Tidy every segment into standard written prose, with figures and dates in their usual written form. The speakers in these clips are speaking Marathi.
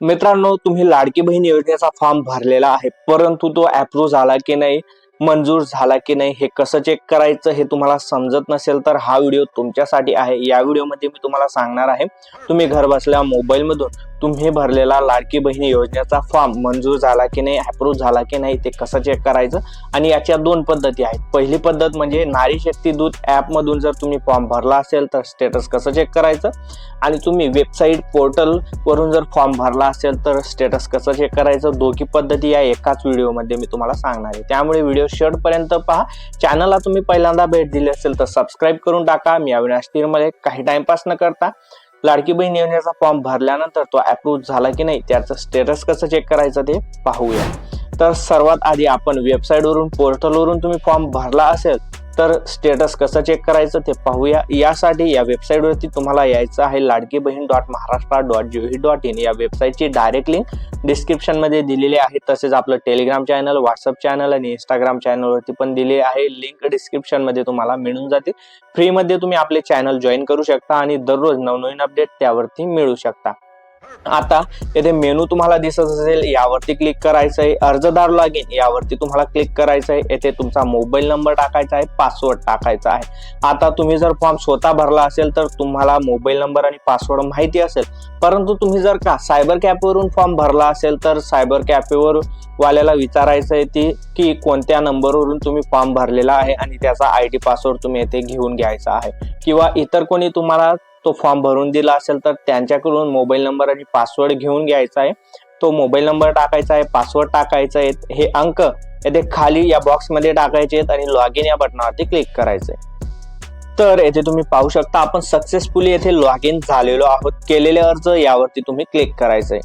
मित्रांनो, तुम्ही लाडकी बहीण योजनेचा फॉर्म भरलेला आहे, परंतु तो अप्रूव्ह झाला की नाही, मंजूर झाला की नाही, हे कसं चेक करायचं हे तुम्हाला समजत नसेल तर हा व्हिडिओ तुमच्यासाठी आहे। या व्हिडिओमध्ये मी तुम्हाला सांगणार आहे, तुम्ही घर बसल्या मोबाईल मधून तुम्ही भरलेला लाडकी बहीण योजनेचा फॉर्म मंजूर झाला की नाही, अप्रूव्ह झाला की नाही ते कसं चेक करायचं। आणि याच्या दोन पद्धती आहेत। पहिली पद्धत म्हणजे नारी शक्ती दूत ऍप मधून जर तुम्ही फॉर्म भरला असेल तर स्टेटस कसं चेक करायचं, आणि तुम्ही वेबसाईट पोर्टल वरून जर फॉर्म भरला असेल तर स्टेटस कसं चेक करायचं। दोघी पद्धती या एकाच व्हिडिओमध्ये मी तुम्हाला सांगणार आहे, त्यामुळे व्हिडिओ शेवटपर्यंत पहा। चॅनलला तुम्ही पहिल्यांदा भेट दिली असेल तर सबस्क्राईब करून टाका। मी अविनाश तीरमले। काही टाइमपास न करता लाडकी बहीण योजनेचा फॉर्म भरल्यानंतर तो अप्रूव्ह झाला की नाही त्याचं स्टेटस कसं चेक करायचं ते पाहूया। तर सर्वात आधी आपण वेबसाईट वरून पोर्टल वरून तुम्ही फॉर्म भरला असेल तर स्टेटस कसं चेक करायचं ते पाहूया। यासाठी या वेबसाईट वरती तुम्हाला यायचं आहे ladkibhin.maharashtra.gov.in। या वेबसाईटची डायरेक्ट लिंक डिस्क्रिप्शन मध्ये दिलेली आहे। तसेच आपलं टेलिग्राम चॅनल, व्हॉट्सअप चॅनल आणि इंस्टाग्राम चॅनल वरती पण दिले आहे। लिंक डिस्क्रिप्शन मध्ये तुम्हाला मिळून जाते। फ्री मध्ये तुम्ही आपले चॅनल जॉईन करू शकता आणि दररोज नवनवीन अपडेट त्यावरती मिळू शकता। आता येथे मेनू तुम्हाला दिसत असेल, यावरती क्लिक करायचं आहे। अर्जदार लॉगिन यावरती तुम्हाला क्लिक करायचं आहे। येथे तुमचा मोबाईल नंबर टाकायचा आहे, पासवर्ड टाकायचा आहे। आता तुम्ही जर फॉर्म स्वतः भरला असेल तर तुम्हाला मोबाईल नंबर आणि पासवर्ड माहिती असेल, परंतु तुम्ही जर का सायबर कॅफे वरून फॉर्म भरला असेल तर सायबर कॅफे वर वाल्याला विचारायचं आहे की कोणत्या नंबरवरून तुम्ही फॉर्म भरलेला आहे आणि त्याचा आयडी पासवर्ड तुम्ही येथे घेऊन घ्यायचा आहे। किंवा इतर कोणी तुम्हाला तो फॉर्म भरून दिला असेल तर त्यांच्याकडून मोबाईल नंबर आणि पासवर्ड घेऊन घ्यायचा आहे। तो मोबाईल नंबर टाकायचा आहे, पासवर्ड टाकायचा आहे। हे अंक येथे खाली या बॉक्स मध्ये टाकायचे आहेत आणि लॉग इन या बटनावरती क्लिक करायचंय। तर येथे तुम्ही पाहू शकता आपण सक्सेसफुली येथे लॉग इन झालेलो आहोत। केलेले अर्ज यावरती तुम्ही क्लिक करायचंय।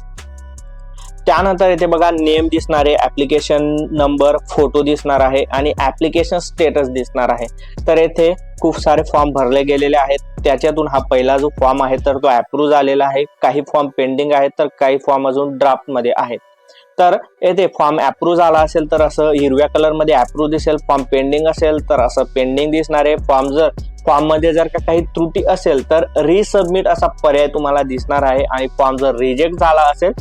त्यानंतर येथे बघा नेम दिसणार आहे, ऍप्लिकेशन नंबर, फोटो दिसणार आहे आणि ऍप्लिकेशन स्टेटस दिसणार आहे। तर येथे खूप सारे फॉर्म भरले गेलेले आहेत, त्याच्यातून हा पहिला जो फॉर्म आहे तर तो अप्रूव्ह झालेला आहे। काही फॉर्म पेंडिंग आहेत तर काही फॉर्म अजून ड्राफ्ट मध्ये आहेत। तर येथे फॉर्म अप्रूव्ह झाला असेल तर असं हिरव्या कलर मध्ये अप्रूव्ह दिसेल, फॉर्म पेंडिंग असेल तर असं पेंडिंग दिसणार आहे। फॉर्म मध्ये जर काही त्रुटी असेल तर रिसबमिट असा पर्याय तुम्हाला दिसणार आहे आणि फॉर्म जर रिजेक्ट झाला असेल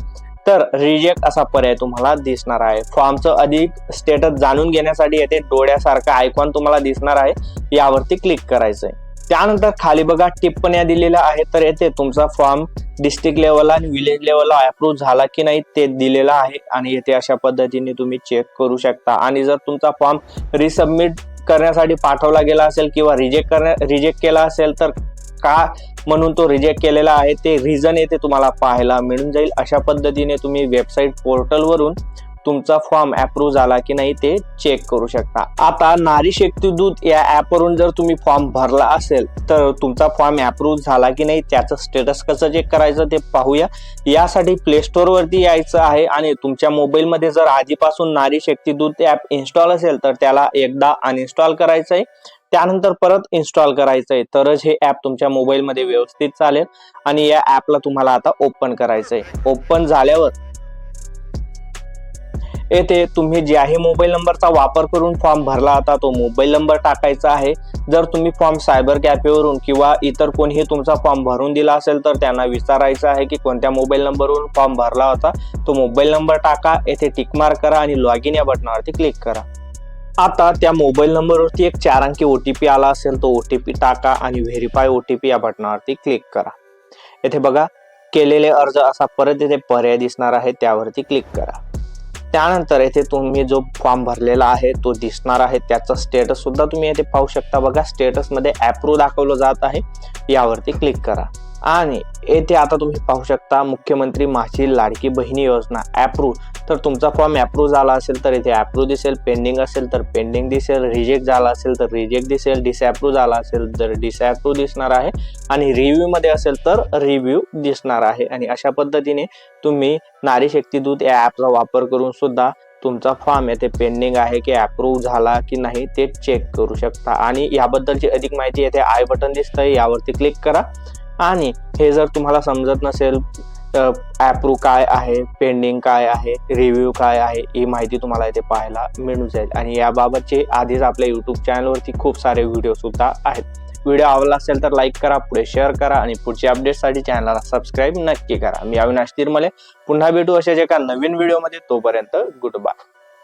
तर रिजेक्ट असा पर्याय तुम्हाला दिसणार आहे। फॉर्मचं अधिक स्टेटस जाणून घेण्यासाठी येथे डोळ्यासारखा आयकॉन तुम्हाला दिसणार आहे, यावरती क्लिक करायचंय। त्यानंतर खाली बघा टिप्पण्या दिलेल्या आहेत, तर येथे तुमचा फॉर्म डिस्ट्रिक्ट लेवलला आणि विलेज लेवलला अप्रूव्ह झाला की नाही ते दिलेलं आहे आणि येथे अशा पद्धतीने तुम्ही चेक करू शकता। आणि जर तुमचा फॉर्म रिसबमिट करण्यासाठी पाठवला गेला असेल किंवा रिजेक्ट केला असेल तर का म्हणून तो रिजेक्ट केलेला आहे ते रिझन येथे तुम्हाला पाहायला मिळून जाईल। अशा पद्धतीने तुम्ही वेबसाईट पोर्टल वरून तुमचा फॉर्म अप्रूव्ह झाला की नाही ते चेक करू शकता। आता नारी शक्ती दूत या ऍप वरून जर तुम्ही फॉर्म भरला असेल तर तुमचा फॉर्म अप्रूव्ह झाला की नाही त्याचं स्टेटस कसं चेक करायचं ते पाहूया। यासाठी प्ले स्टोर वरती यायचं आहे आणि तुमच्या मोबाईल मध्ये जर आधीपासून नारी शक्ती दूत ऍप इन्स्टॉल असेल तर त्याला एकदा अनइन्स्टॉल करायचं आहे, त्यानंतर परत इन्स्टॉल करायचं आहे, तरच हे ऍप तुमच्या मोबाईल मध्ये व्यवस्थित चालेल। आणि या ऍपला तुम्हाला आता ओपन करायचंय। ओपन झाल्यावर येथे तुम्ही ज्याही मोबाईल नंबरचा वापर करून फॉर्म भरला होता तो मोबाईल नंबर टाकायचा आहे। जर तुम्ही फॉर्म सायबर कॅफेवरून किंवा इतर कोणीही तुमचा फॉर्म भरून दिला असेल तर त्यांना विचारायचं आहे की कोणत्या मोबाईल नंबरवरून फॉर्म भरला होता, तो मोबाईल नंबर टाका, येथे टिक मार्क करा आणि लॉग इन या बटनावरती क्लिक करा। आता त्या मोबाईल नंबरवरती एक 4 अंकी ओटीपी आला असेल, तो ओटीपी टाका आणि व्हेरीफाय ओटीपी या बटनावरती क्लिक करा। येथे बघा केलेले अर्ज असा परत येथे पर्याय दिसणार आहे, त्यावरती क्लिक करा। त्यानंतर येथे तुम्ही जो फॉर्म भरलेला आहे तो दिसणार आहे, त्याचा स्टेटस सुद्धा तुम्ही येथे पाहू शकता। बघा स्टेटस मध्ये अप्रूव्ह दाखवलं जात आहे, यावरती क्लिक करा। आणि येथे आता तुम्ही पाहू शकता मुख्यमंत्री माझी लाडकी बहीण योजना अप्रूव्ह। तर तुमचा फॉर्म अप्रूव्ह झाला असेल तर इथे अप्रूव्ह दिसेल, पेंडिंग असेल तर पेंडिंग दिसेल, रिजेक्ट झाला असेल तर रिजेक्ट दिसेल, डिसअप्रूव्ह झाला असेल तर डिसअप्रूव्ह दिसणार आहे आणि रिव्ह्यू मध्ये असेल तर रिव्ह्यू दिसणार आहे। आणि अशा पद्धतीने तुम्ही नारी शक्ती दूत या ऍपचा वापर करून सुद्धा तुमचा फॉर्म येथे पेंडिंग आहे की अप्रूव्ह झाला की नाही ते चेक करू शकता। आणि याबद्दलची अधिक माहिती येथे आय बटन दिसतंय, यावरती क्लिक करा। आणि हे जर तुम्हाला समजत नसेल अप्रूव्ह काय आहे, पेंडिंग काय आहे, रिव्ह्यू काय आहे, ही माहिती तुम्हाला इथे पाहायला मिळून जाईल। आणि याबाबतचे आधीच आपल्या YouTube चॅनलवरती खूप सारे व्हिडिओ सुद्धा आहेत। व्हिडिओ आवडला असेल तर लाईक करा, पुढे शेअर करा आणि पुढच्या अपडेटसाठी चॅनलला सबस्क्राईब नक्की करा. मी अविनाश तिरमले पुन्हा भेटू अशाच एका नवीन व्हिडिओमध्ये. तोपर्यंत गुड बाय.